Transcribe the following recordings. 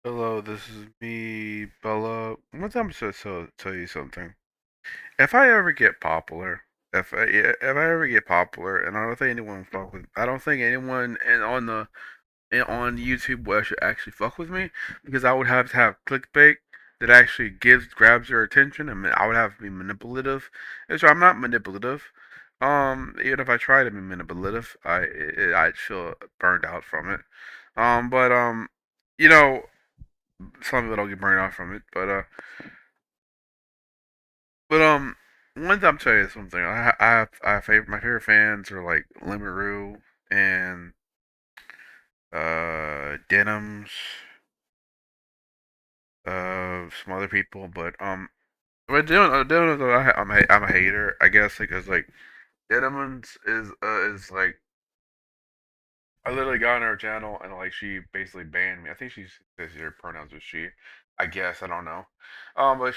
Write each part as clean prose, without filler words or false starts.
Hello, this is me, Bella. One time tell you something. If I ever get popular, if I ever get popular, and I don't think anyone fuck with, I don't think anyone on YouTube will actually fuck with me because I would have to have clickbait that actually grabs their attention, and I would have to be manipulative. And so I'm not manipulative. Even if I try to be manipulative, I'd feel burned out from it. But you know, some people don't get burned out from it, but one time I'll tell you something. My favorite fans are like Limaru and Denims, some other people, but Denims I'm a hater, I guess, because like Denims is like I literally got on her channel and like she basically banned me. I think she says her pronouns are she. I guess I don't know. But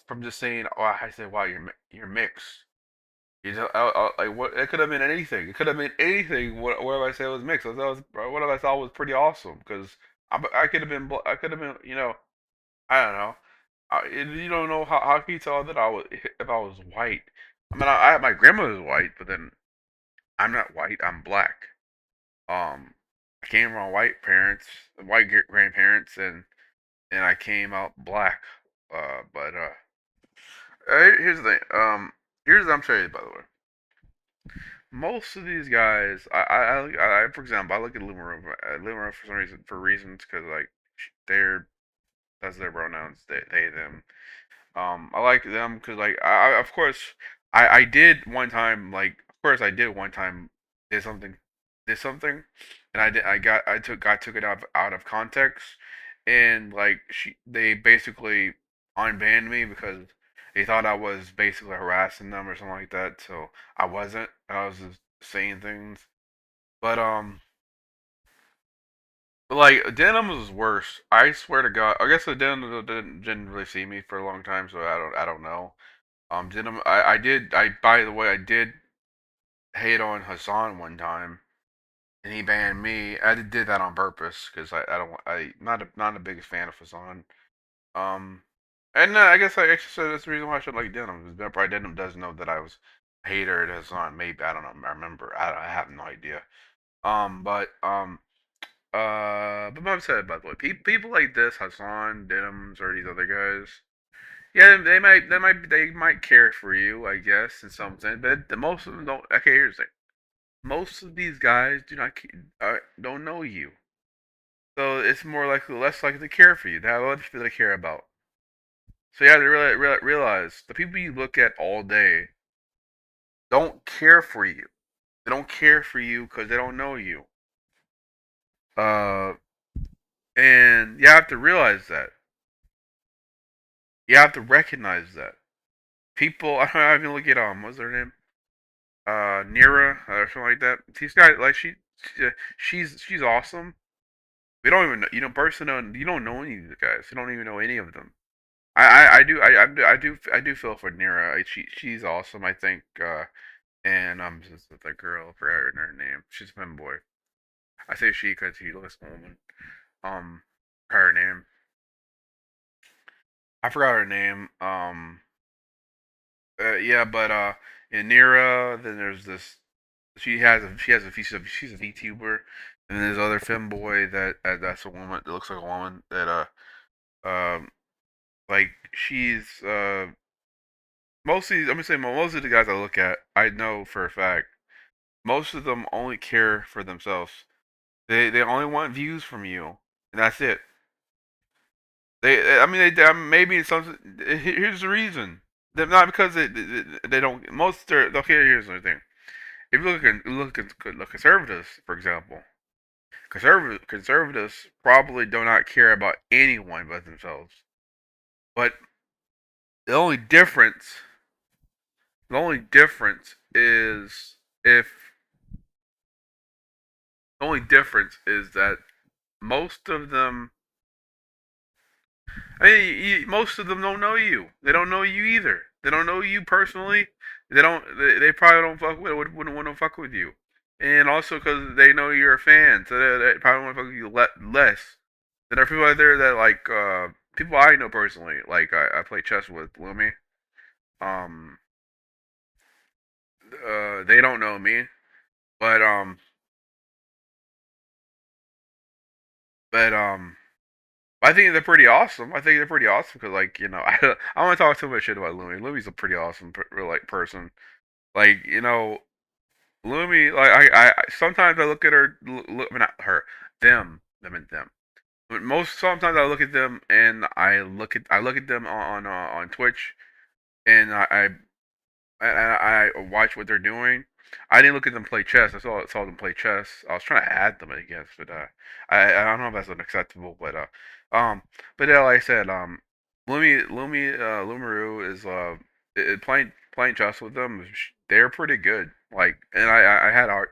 from just saying, oh, I said, wow, you're mixed. You know, like what? It could have been anything. It could have been anything. Whatever I said was mixed. Whatever I thought was pretty awesome because I could have been. I could have been. I don't know. You don't know how can you tell that I was if I was white? I mean, my grandma was white, but then I'm not white. I'm black. I came from white grandparents, and I came out black. But here's the thing. I'm showing you by the way. Most of these guys, for example, I look at Lumira for some reason for reasons because like they're that's their pronouns, they them. I like them because like of course I did one time like of course I did one time did something did something and I took it out of context and like they basically unbanned me because they thought I was basically harassing them or something like that. So I wasn't. I was just saying things. But like Denim was worse. I swear to God. I guess the Denim didn't really see me for a long time, so I don't know. Denim. I did. I by the way, I did hate on Hassan one time, and he banned me. Did that on purpose because I don't. Not the biggest fan of Hassan. Um, and I guess I actually said that's the reason why I should like Denim. Because probably Denim does know that I was a hater at Hassan. Maybe I don't know. I remember. I have no idea. But but Mom said, by the way, people like this, Hassan, Denims, or these other guys, yeah, they might care for you, I guess, in some sense. But most of them don't. Okay, here's the thing: most of these guys don't know you, so it's less likely to care for you. They have other people to care about. So you have to realize the people you look at all day don't care for you. They don't care for you because they don't know you. Uh, and you have to realize that. You have to recognize that. People, I even look at what's her name? Nira or something like that. She's got like she's awesome. We don't even know, you don't know any of these guys. You don't even know any of them. I do feel for Nira. She's awesome. I think. And just the girl, I forgot her name. She's a femboy. I say she because she looks like a woman. Her name. I forgot her name. Yeah, but in Nira, then there's this. She's a VTuber, and then there's other femboy that's a woman that looks like a woman that like she's mostly I'm gonna say most of the guys I look at I know for a fact most of them only care for themselves. They only want views from you, and that's it. Maybe some. Here's the reason. They're not because they don't. Most are okay. Here's the thing. If you look at the conservatives, for example, conservatives probably do not care about anyone but themselves. But the only difference, the only difference is if the only difference is that most of them, most of them don't know you. They don't know you either. They don't know you personally. They don't. They probably don't fuck with. Wouldn't want to fuck with you. And also because they know you're a fan, so they probably want to fuck with you less. Then there are people out there that like people I know personally. Like I play chess with Lumi. Um, they don't know me, but but I think they're pretty awesome. I think they're pretty awesome because like I want to talk too much shit about Lumi. Lumi's a pretty awesome like person. Like Lumi, like I sometimes I look at her, not her, them and them. But most sometimes I look at them and I look at them on Twitch and I watch what they're doing. I didn't look at them play chess. I saw them play chess. I was trying to add them, I guess, but I don't know if that's unacceptable, um, but yeah, like I said, Lumaru is playing chess with them. They're pretty good. Like, and I had our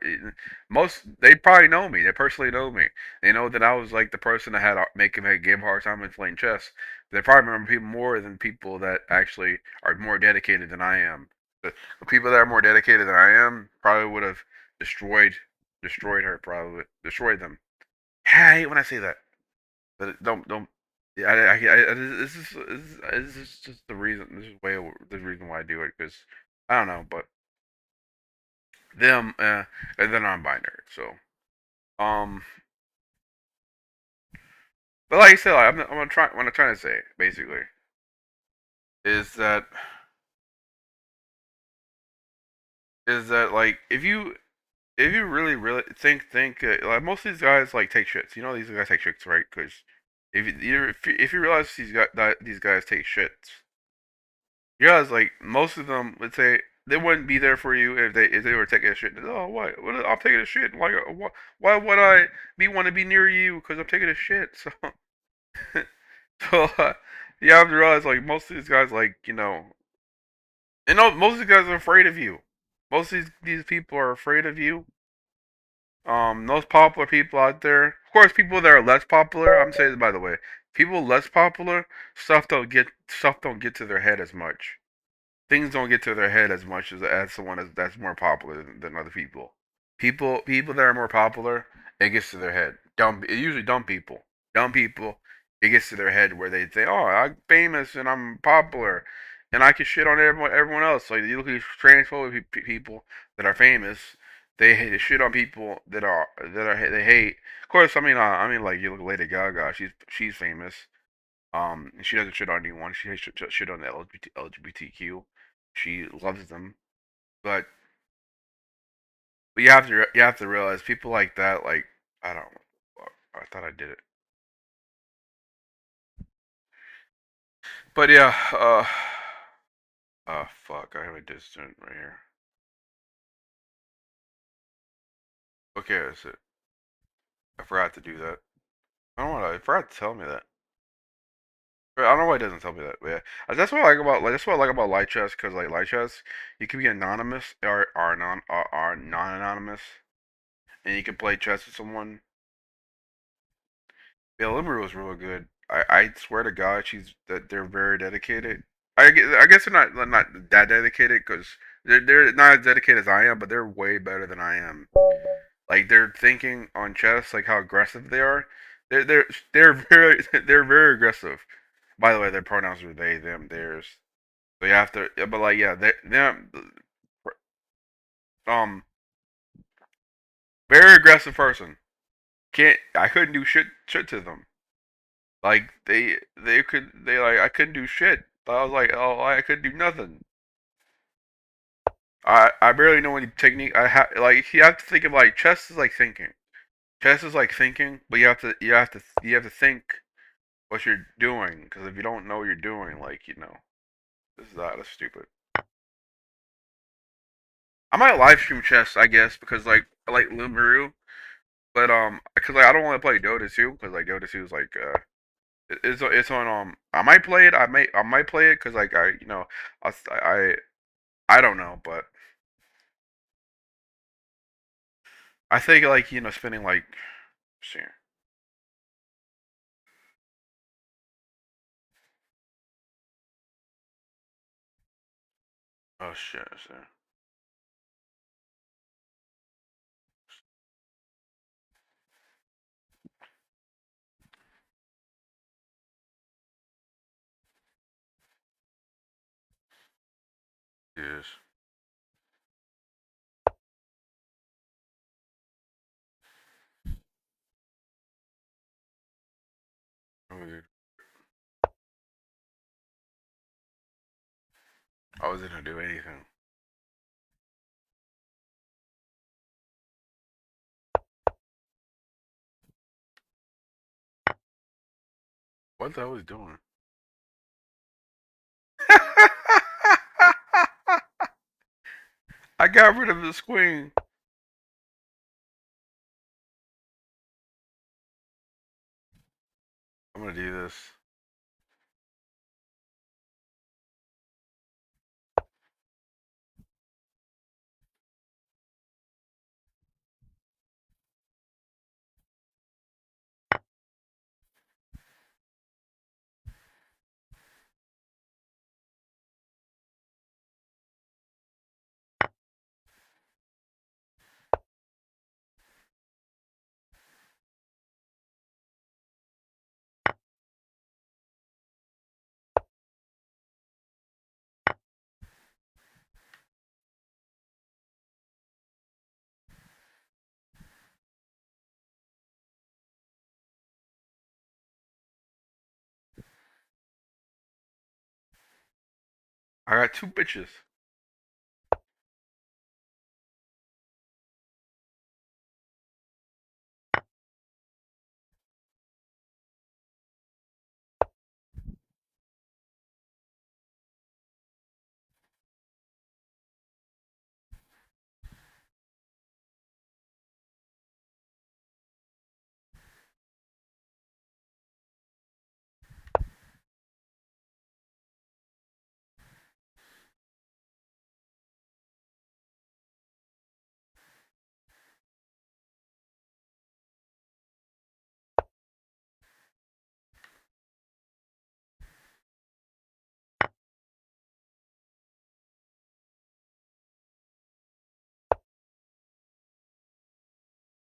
most. They probably know me. They personally know me. They know that I was like the person that had making a game hard time with playing chess. They probably remember people more than people that actually are more dedicated than I am. The people that are more dedicated than I am probably would have destroyed destroyed her. Probably destroyed them. I hate when I say that, but don't. Yeah, this is just the reason. This is way the reason why I do it because I don't know, but them and they're non-binary. So um, but like I said, like, I'm gonna try. What I'm trying to say basically is that like if you really think like most of these guys like take shits. You know these guys take shits, right? Because if you realize these guys take shits, you realize like most of them would say they wouldn't be there for you if they were taking a shit. Oh, what? I'm taking a shit. Like, why would I want to be near you? Because I'm taking a shit. So, so you have to realize like most of these guys like most of these guys are afraid of you. Most of these people are afraid of you. Those popular people out there, of course, people that are less popular. I'm saying this by the way, people less popular, stuff don't get to their head as much. Things don't get to their head as much as someone that's more popular than other people. People that are more popular, it gets to their head. Usually dumb people. Dumb people, it gets to their head where they say, "Oh, I'm famous and I'm popular, and I can shit on everyone else." Like you look at these transphobic people that are famous, they hate to shit on people they hate. Of course, I mean like you look at Lady Gaga, she's famous. She doesn't shit on anyone. She shit on the LGBTQ. She loves them, but you have to realize people like that. Like I don't. I thought I did it, but yeah. Fuck. I have a distant right here. Okay, that's it. I forgot to do that. I don't know. I forgot to tell me that. I don't know why it doesn't tell me that. But yeah, that's what I like about that's what I like about light chess because like light chess, you can be anonymous or non anonymous, and you can play chess with someone. Yeah, Limber was real good. I swear to God, she's that they're very dedicated. I guess they're not that dedicated because they're not as dedicated as I am, but they're way better than I am. Like they're thinking on chess, like how aggressive they are. They're they're they're very they're very aggressive. By the way, their pronouns are they, them, theirs. So you have to, yeah, but like yeah, they um very aggressive person. Can't I couldn't do shit to them. Like they like I couldn't do shit. I was like, oh, I couldn't do nothing. I barely know any technique. Like you have to think of like chess is like thinking. Chess is like thinking, but you have to think what you're doing because if you don't know what you're doing, like this is that is stupid. I might live stream chess, I guess, because like I like Lumaru, but because like I don't want to play Dota 2 because like Dota 2 is like it's on I might play it. I might play it because like I I don't know, but I think like spending like see, oh shit, see. I wasn't gonna do anything. What the hell was doing? I got rid of the queen. I'm gonna do this. I got two bitches.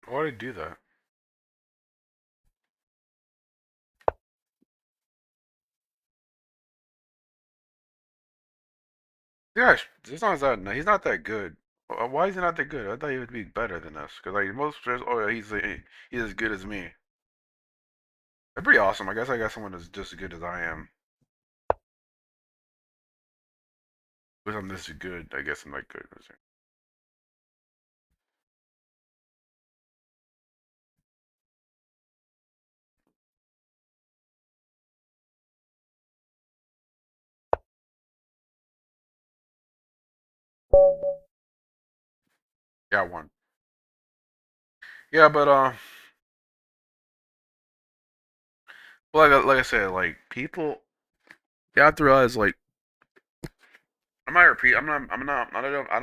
Why did I do that? Gosh, he's not that. He's not that good. Why is he not that good? I thought he would be better than us. Cause like most players, oh yeah, he's as good as me. They're pretty awesome. I guess I got someone that's just as good as I am. But I'm this good. I guess I'm not good. Yeah, one. Yeah, but like I said, like people, you have to realize like I might repeat. I'm not. I don't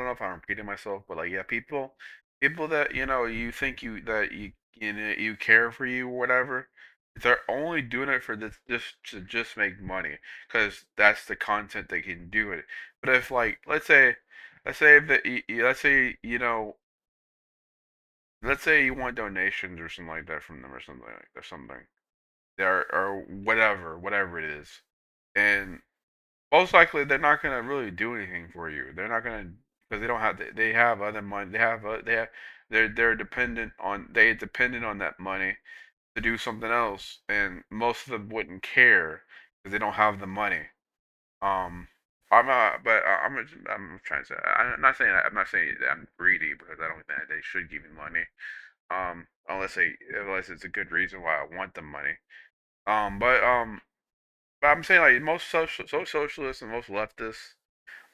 know if I'm repeating myself, but like, yeah, people that you think you care for you or whatever, they're only doing it for this just to just make money because that's the content they can do it. But if like, let's say that let's say you want donations or something like that from them or something like that, something there or whatever it is, and most likely they're not gonna really do anything for you. They're not gonna because they don't have they have other money. They have they're dependent on that money to do something else, and most of them wouldn't care because they don't have the money. Um, I'm not, but I'm trying to say I'm not saying that I'm greedy because I don't think they should give me money. Unless it's a good reason why I want the money. But but I'm saying like socialists and most leftists.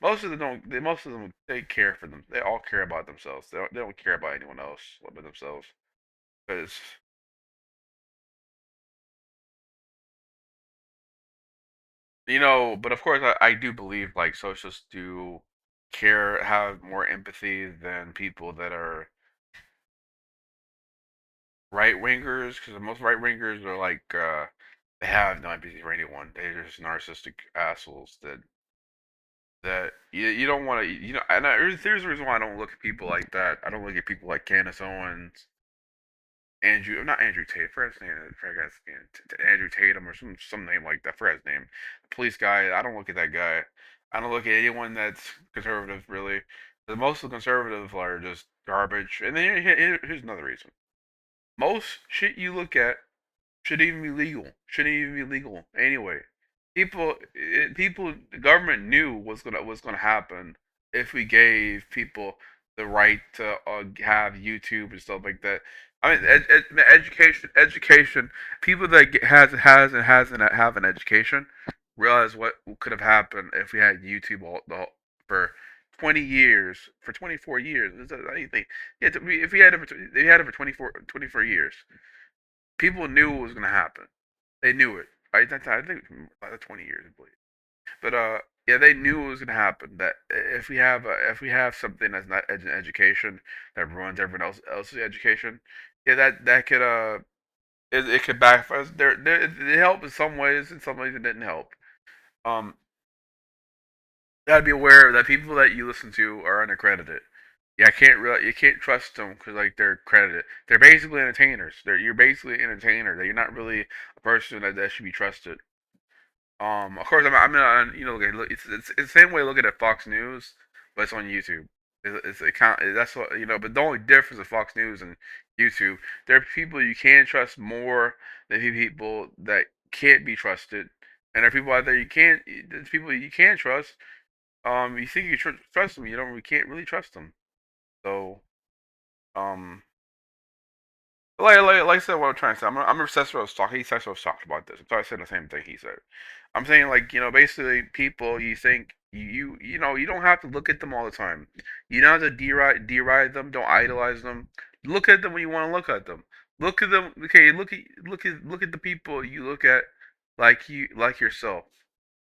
Most of them don't. Most of them they care for them. They all care about themselves. They don't care about anyone else but themselves. Because but of course I do believe like socialists do care, have more empathy than people that are right wingers. Because most right wingers are like they have no empathy for anyone. They're just narcissistic assholes that you don't want to And there's a reason why I don't look at people like that. I don't look at people like Candace Owens, not Andrew Tate. I forgot his name. I forgot his name. Andrew Tatum or some name like that. I forgot his name. The police guy. I don't look at that guy. I don't look at anyone that's conservative really. The most of the conservatives are just garbage. And then here's another reason. Most shit you look at Shouldn't even be legal. Shouldn't even be legal anyway. The government knew what's gonna happen if we gave people the right to have YouTube and stuff like that. I mean, education. People that hasn't have an education realize what could have happened if we had YouTube for 20 years, for 24 years. Is that anything? Yeah, if we had it for, they had it for 24 years. People knew what was gonna happen. They knew it. I think about 20 years, I believe. But yeah, they knew it was gonna happen. That if we have something that's not education that ruins everyone else's education, yeah, that could it could backfire. It helped in some ways. In some ways, it didn't help. Um, you gotta be aware that people that you listen to are unaccredited. Yeah, you can't trust them because like they're credited. They're basically entertainers. You're basically an entertainer. That you're not really a person that should be trusted. Of course, I'm not, you know, it's the same way looking at Fox News, but it's on YouTube. It's it count, that's what you know. But the only difference of Fox News and YouTube, there are people you can trust more than people that can't be trusted, and there are people out there there's people you can trust. You think you trust them, you can't really trust them. So, um, like I said, what I'm trying to say, I'm obsessed with talk. He's obsessed with talked about this. So I said the same thing he said. I'm saying like basically people you think you don't have to look at them all the time. You don't have to deride them. Don't idolize them. Look at them when you want to look at them. Look at them. Okay, look at the people you look at like yourself.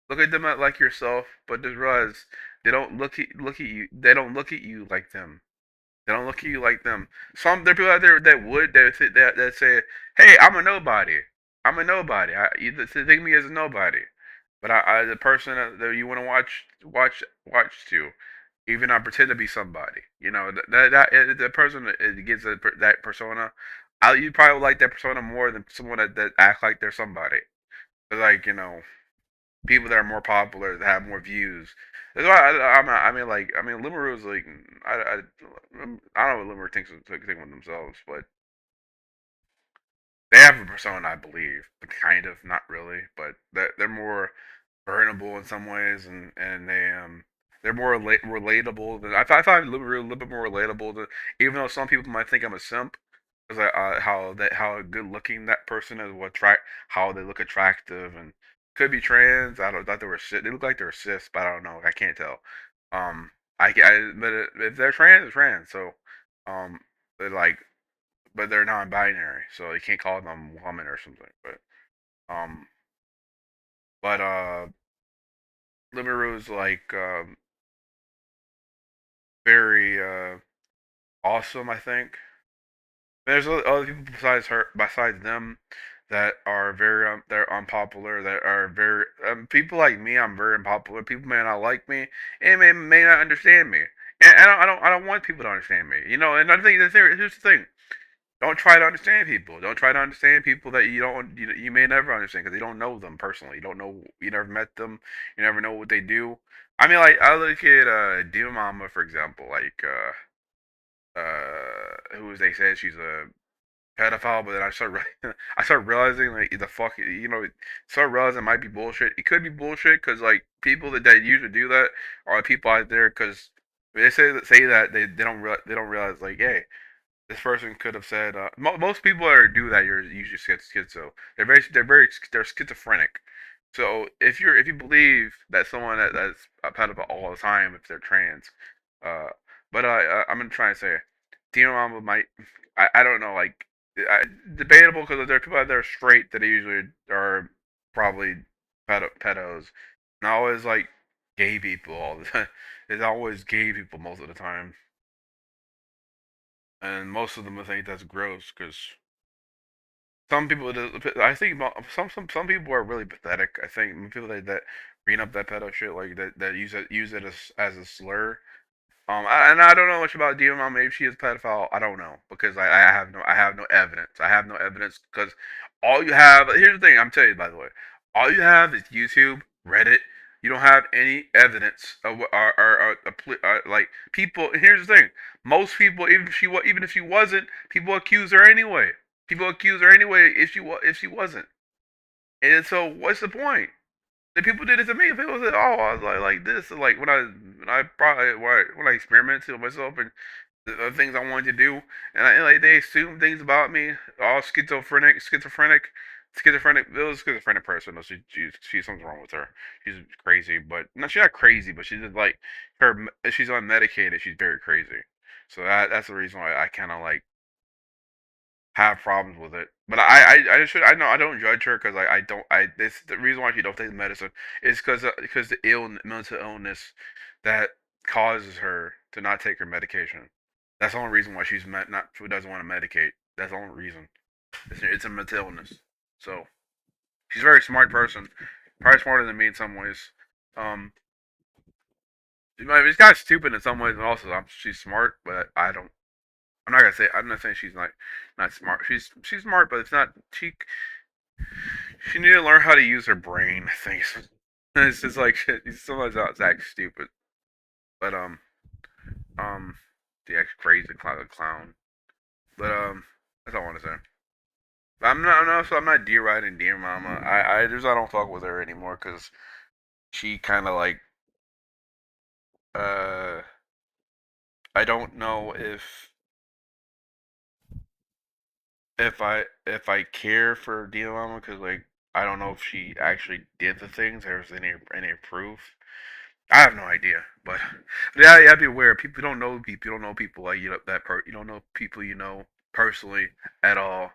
Look at them like yourself, but just realize they don't look at you. They don't look at you like them. They don't look at you like them. There are people out there that would that say, "Hey, I'm a nobody. I'm a nobody. You think of me as a nobody." But the person that you want to watch to, even I pretend to be somebody. You know the person that gets that persona. You probably like that persona more than someone that act like they're somebody. Like people that are more popular that have more views. That's why I mean Limaru is like I don't know what Limaru think of themselves, but they have a persona I believe, but kind of not really, but they're more burnable in some ways, and they're more relatable than I find Limaru a little bit more relatable than even though some people might think I'm a simp. Because how good looking that person is, how they look attractive and could be trans. I don't thought they were they look like they're cis, but I don't know. I can't tell. Um, but if they're trans, they're trans. So, they're like, but they're non-binary, so you can't call them woman or something. Um, but Limaru's like very awesome. I think. There's other people besides them, that are very they're unpopular. That are very people like me. I'm very unpopular. People may not like me and may not understand me. And I don't want people to understand me. You know. And I think here's the thing. Don't try to understand people. Don't try to understand people that you may never understand because you don't know them personally. You don't know you never met them. You never know what they do. I mean, like I look at Demon Mama for example. Like who they say she's a pedophile, but then I start realizing like the fuck, start realizing it might be bullshit. It could be bullshit because like people that usually do that are people out there because they say that they don't realize like, hey, this person could have said. Most people that do that are usually schizo. They're schizophrenic. So if you believe that someone that's a pedophile all the time if they're trans, uh, but I'm gonna try and say, Dino Mama might. I don't know like debatable because there are people out there straight that usually are probably pedos. Not always like gay people all the time. It's always gay people most of the time, and most of them I think that's gross because some people. I think some people are really pathetic. I think people that bring up that pedo shit like that use it as a slur. And I don't know much about Diva Mom. Maybe she is a pedophile. I don't know because I have no evidence. I have no evidence because all you have. Here's the thing. I'm telling you by the way. All you have is YouTube, Reddit. You don't have any evidence of what like people. Here's the thing. Most people, even if she wasn't, people accuse her anyway. People accuse her anyway if she wasn't. And so what's the point? The people did it to me. People said, "Oh, I was like this." Like when I probably when I experimented with myself and the things I wanted to do, and like they assumed things about me, all schizophrenic. It was a schizophrenic person. No, she's something wrong with her. She's crazy, but no, she's not crazy, but she's just like her. She's unmedicated. She's very crazy. So that's the reason why I kind of like have problems with it. But I should I know I don't judge her because I don't I this the reason why she don't take the medicine is because the mental illness that causes her to not take her medication. That's the only reason why she's not who doesn't want to medicate. That's the only reason. It's a mental illness. So she's a very smart person, probably smarter than me in some ways. Um, she's kind of stupid in some ways, and also she's smart, but I don't. I'm not gonna say. I'm not saying she's not smart. She's smart, but it's not. She need to learn how to use her brain. I think it's just like shit. Sometimes it's act stupid, but um, the ex crazy clown. But that's all I want to say. But I'm not dear riding dear mama. I don't fuck with her anymore because she kind of like uh I don't know if I care for dear mama because like I don't know if she actually did the things. There's any proof. I have no idea, but yeah, you have to be aware. People don't know people. You don't know people like you don't know people you know personally at all.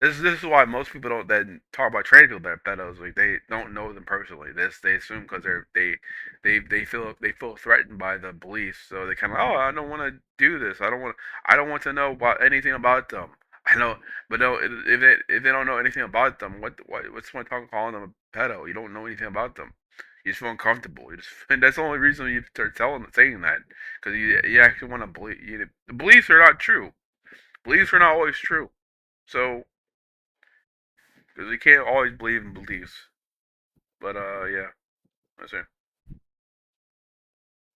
This is why most people don't then talk about trans people that are pedos. Like they don't know them personally. They assume because they feel threatened by the beliefs, so they kind of oh I don't want to do this. I don't want to know about anything about them. I know, but no, if they don't know anything about them, what's the point of calling them a pedo? You don't know anything about them. You just feel uncomfortable. And that's the only reason you start saying that because you actually want to believe. The beliefs are not true. Beliefs are not always true. So because we can't always believe in beliefs. But yeah, that's it.